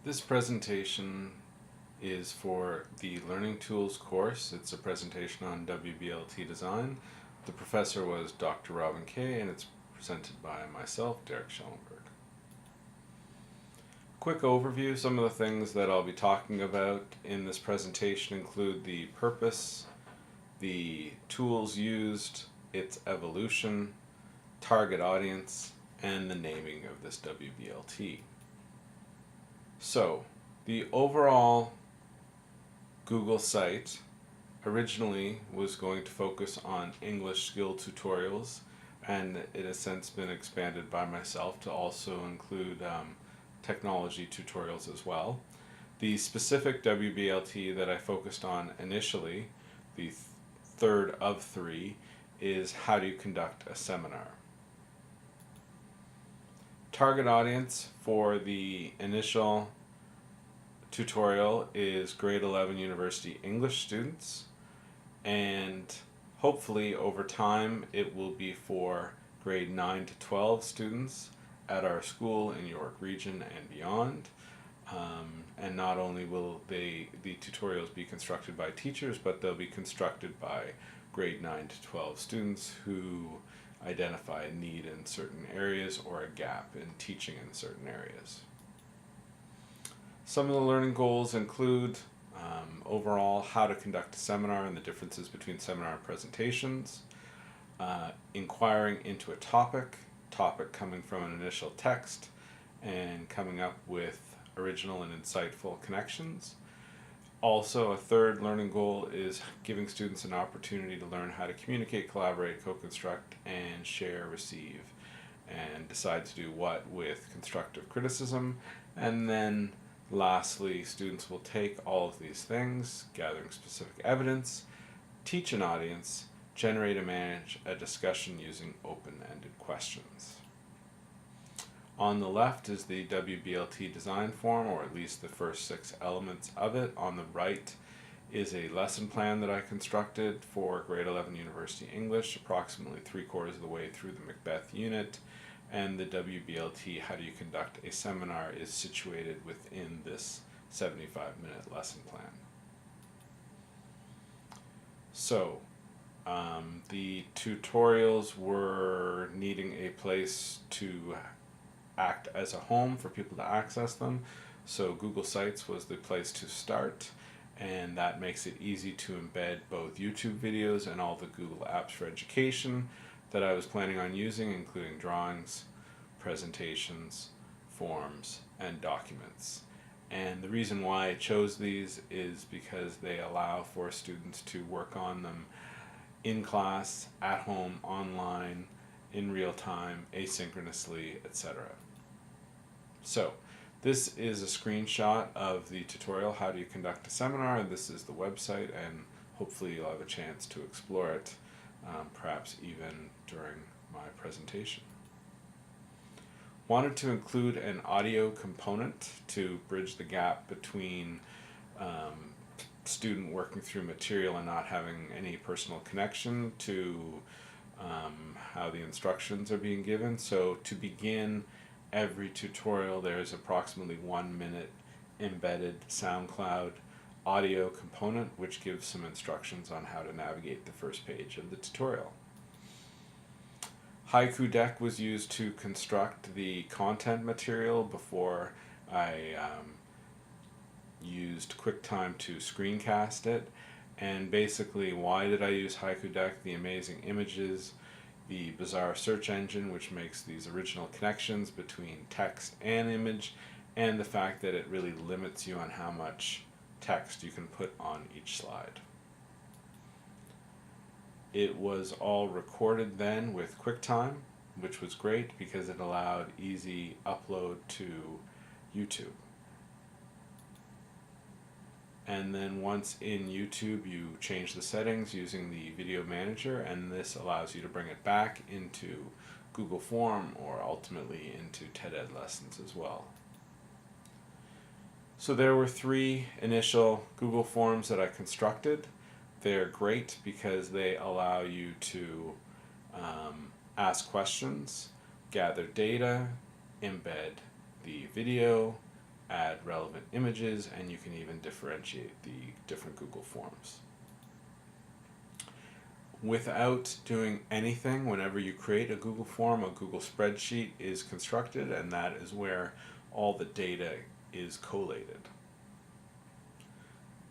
This presentation is for the Learning Tools course. It's a presentation on WBLT design. The professor was Dr. Robin Kay, and it's presented by myself, Derek Schellenberg. Quick overview. Some of the things that I'll be talking about in this presentation include the purpose, the tools used, its evolution, target audience, and the naming of this WBLT. So, the overall Google site originally was going to focus on English skill tutorials, and it has since been expanded by myself to also include technology tutorials as well. The specific WBLT that I focused on initially, the third of three, is how do you conduct a seminar. Target audience for the initial tutorial is grade 11 university English students, and hopefully over time it will be for grade 9 to 12 students at our school in York Region and beyond. And not only will the tutorials be constructed by teachers, but they'll be constructed by grade 9 to 12 students who identify a need in certain areas or a gap in teaching in certain areas. Some of the learning goals include overall how to conduct a seminar and the differences between seminar and presentations, inquiring into a topic coming from an initial text and coming up with original and insightful connections. Also, a third learning goal is giving students an opportunity to learn how to communicate, collaborate, co-construct, and share, receive, and decide to do what with constructive criticism. And then lastly, students will take all of these things, gathering specific evidence, teach an audience, generate and manage a discussion using open-ended questions. On the left is the WBLT design form, or at least the first 6 elements of it. On the right is a lesson plan that I constructed for grade 11 University English, approximately 3/4 of the way through the Macbeth unit. And the WBLT, how do you conduct a seminar, is situated within this 75-minute lesson plan. So, the tutorials were needing a place to act as a home for people to access them. So Google Sites was the place to start, and that makes it easy to embed both YouTube videos and all the Google Apps for Education that I was planning on using, including drawings, presentations, forms, and documents. And the reason why I chose these is because they allow for students to work on them in class, at home, online, in real time, asynchronously, etc. So, this is a screenshot of the tutorial, How Do You Conduct a Seminar? This is the website, and hopefully you'll have a chance to explore it, perhaps even during my presentation. Wanted to include an audio component to bridge the gap between student working through material and not having any personal connection to how the instructions are being given. So to begin every tutorial, there's approximately 1 minute embedded SoundCloud audio component which gives some instructions on how to navigate the first page of the tutorial. Haiku Deck was used to construct the content material before I used QuickTime to screencast it. And basically, why did I use Haiku Deck? The amazing images, the bizarre search engine which makes these original connections between text and image, and the fact that it really limits you on how much text you can put on each slide. It was all recorded then with QuickTime, which was great because it allowed easy upload to YouTube. And then once in YouTube, you change the settings using the video manager, and this allows you to bring it back into Google Form or ultimately into TED Ed lessons as well. So there were 3 initial Google Forms that I constructed. They're great because they allow you to ask questions, gather data, embed the video, add relevant images, and you can even differentiate the different Google Forms. Without doing anything, whenever you create a Google form, a Google spreadsheet is constructed, and that is where all the data is collated.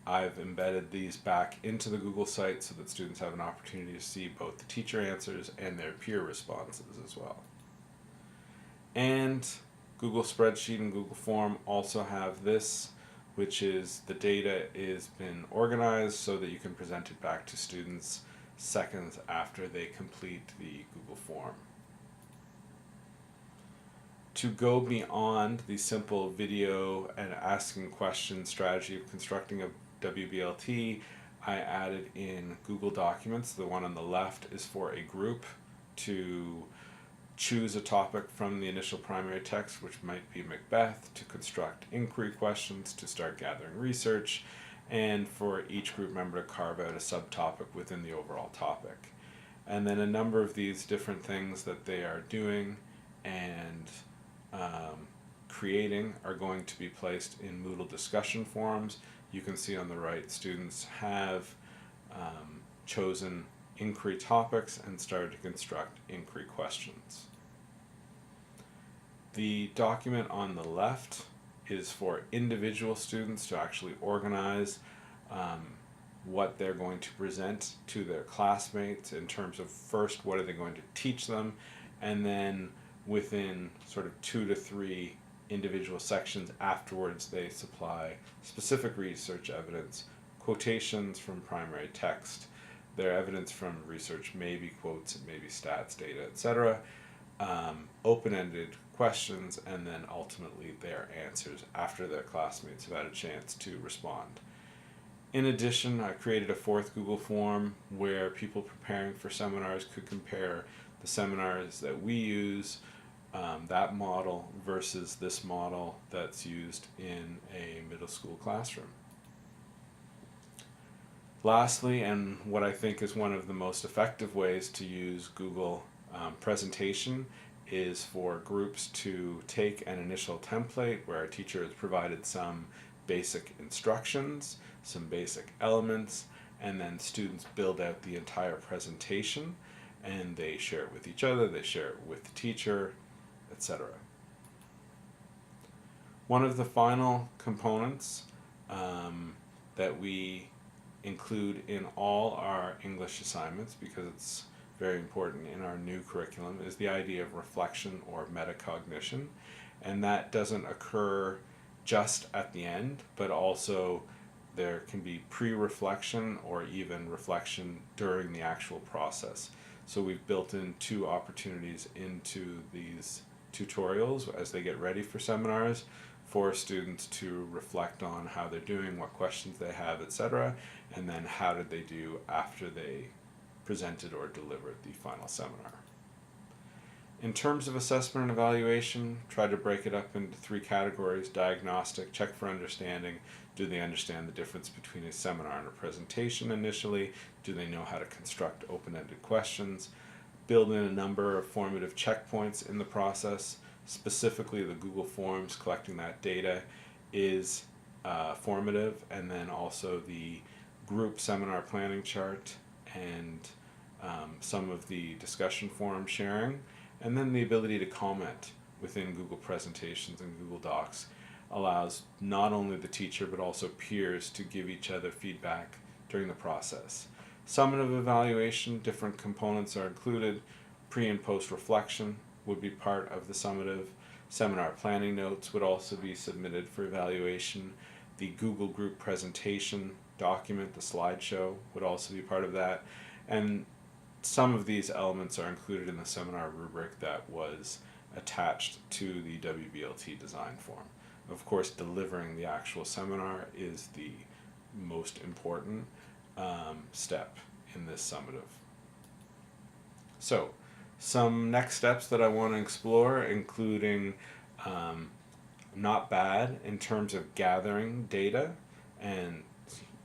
I've embedded these back into the Google site so that students have an opportunity to see both the teacher answers and their peer responses as well. And Google Spreadsheet and Google Form also have this, which is the data is been organized so that you can present it back to students seconds after they complete the Google form. To go beyond the simple video and asking questions strategy of constructing a WBLT, I added in Google Documents. The one on the left is for a group to choose a topic from the initial primary text, which might be Macbeth, to construct inquiry questions, to start gathering research, and for each group member to carve out a subtopic within the overall topic. And then a number of these different things that they are doing and creating are going to be placed in Moodle discussion forums. You can see on the right, students have chosen inquiry topics and started to construct inquiry questions. The document on the left is for individual students to actually organize what they're going to present to their classmates in terms of first what are they going to teach them, and then within sort of 2 to 3 individual sections afterwards they supply specific research evidence, quotations from primary text, their evidence from research, maybe quotes, maybe stats, data, etc., open-ended questions, and then ultimately their answers after their classmates have had a chance to respond. In addition, I created a 4th Google form where people preparing for seminars could compare the seminars that we use, that model versus this model that's used in a middle school classroom. Lastly, and what I think is one of the most effective ways to use Google presentation, is for groups to take an initial template where a teacher has provided some basic instructions, some basic elements, and then students build out the entire presentation, and they share it with each other, they share it with the teacher, etc. One of the final components that we include in all our English assignments, because it's very important in our new curriculum, is the idea of reflection or metacognition, and that doesn't occur just at the end, but also there can be pre-reflection or even reflection during the actual process. So we've built in 2 opportunities into these tutorials as they get ready for seminars for students to reflect on how they're doing, what questions they have, etc., and then how did they do after they presented or delivered the final seminar. In terms of assessment and evaluation, try to break it up into 3 categories: diagnostic, check for understanding. Do they understand the difference between a seminar and a presentation initially? Do they know how to construct open-ended questions? Build in a number of formative checkpoints in the process. Specifically, the Google Forms, collecting that data is formative, and then also the group seminar planning chart and some of the discussion forum sharing, and then the ability to comment within Google Presentations and Google Docs allows not only the teacher but also peers to give each other feedback during the process. Summative evaluation, different components are included. Pre and post reflection would be part of the summative. Seminar planning notes would also be submitted for evaluation. The Google group presentation document, the slideshow, would also be part of that. And some of these elements are included in the seminar rubric that was attached to the WBLT design form. Of course, delivering the actual seminar is the most important step in this summative. So, some next steps that I want to explore, including not bad in terms of gathering data and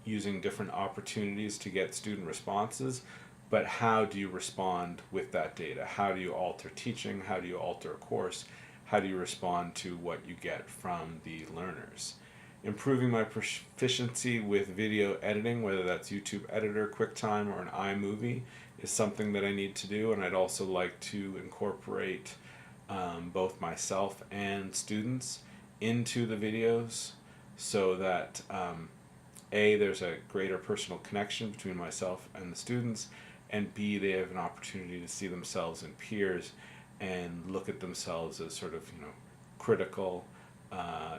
using different opportunities to get student responses, but how do you respond with that data? How do you alter teaching? How do you alter a course? how do you respond to what you get from the learners. Improving my proficiency with video editing, whether that's YouTube Editor, QuickTime, or an iMovie, is something that I need to do, and I'd also like to incorporate both myself and students into the videos so that A, there's a greater personal connection between myself and the students, and B, they have an opportunity to see themselves in peers and look at themselves as sort of, critical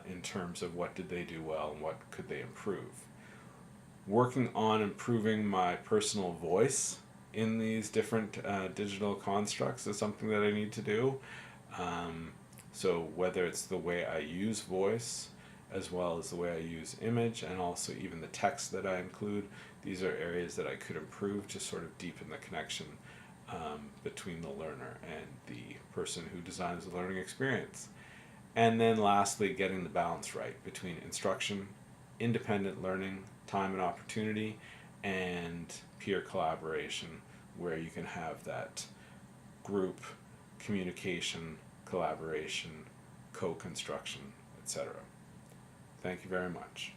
in terms of what did they do well and what could they improve. Working on improving my personal voice in these different digital constructs is something that I need to do. So whether it's the way I use voice as well as the way I use image and also even the text that I include, these are areas that I could improve to sort of deepen the connection between the learner and the person who designs the learning experience. And then lastly, getting the balance right between instruction, independent learning, time and opportunity, and peer collaboration, where you can have that group communication, collaboration, co-construction, etc. Thank you very much.